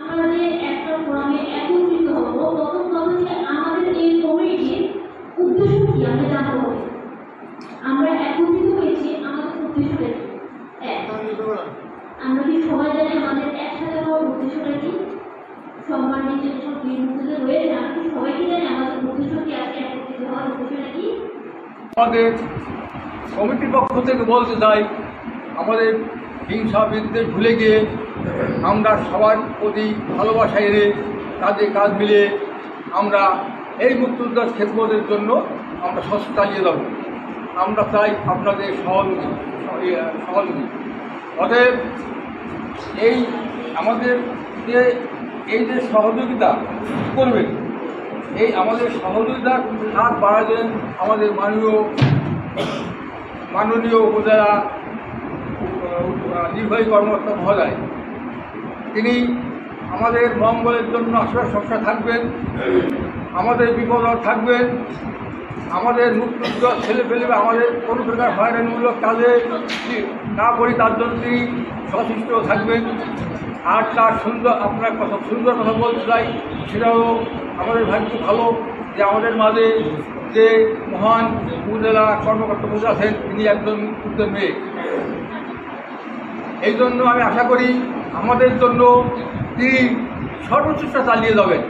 আমাদের একটা ফোরামে একত্রিত হব, তখন তখন আমাদের এই কমিটির উদ্দেশ্য কি আমরা জানতে হবে। আমরা একত্রিত হয়েছি, আমাদের উদ্দেশ্যটা কি? আমরা কি সবাই জানি আমাদের একসাথে হওয়ার উদ্দেশ্যটা কি? সম্মানিত যেসব বীর মুক্তিযোদ্ধা রয়েছে, আমরা কি সবাই কি জানি আমাদের উদ্দেশ্য কি? আজকে একত্রিত হওয়ার উদ্দেশ্যটা কি? আমাদের কমিটির পক্ষ থেকে বলতে চাই, আমাদের হিংসা বিদ্বেষ ভুলে গিয়ে আমরা সবার প্রতি ভালোবাসা এনে কাজে কাজ মিলে আমরা এই মুক্তিযোদ্ধার খেদমতের জন্য আমরা সচেষ্ট চালিয়ে যাব। আমরা চাই আপনাদের সহযোগী। অতএব এই আমাদের যে সহযোগিতা করবেন, এই আমাদের সহযোগিতার হাত বাড়াবেন আমাদের মাননীয় উপজেলা নির্বাহী কর্মকর্তা মহোদয়। তিনি আমাদের মঙ্গলের জন্য আসলে সবসময় থাকবেন, আমাদের বিপদ থাকবেন, আমাদের মুক্তিযোদ্ধা ছেলেপেলে আমাদের কোনো প্রকার হয়রানিমূলক কাজে না করি তার জন্য তিনি সচেষ্ট থাকবেন। আর তার আপনার সুন্দর কথা বলতে চাই, সেটাও আমাদের ভাগ্য ভালো যে আমাদের মাঝে যে মহান উপজেলা কর্মকর্তা বসে আছেন, তিনি একজন উত্তর মেয়ে। এই জন্য আমি আশা করি আমাদের জন্য তিনি সর্বোচ্চটা চালিয়ে যাবেন।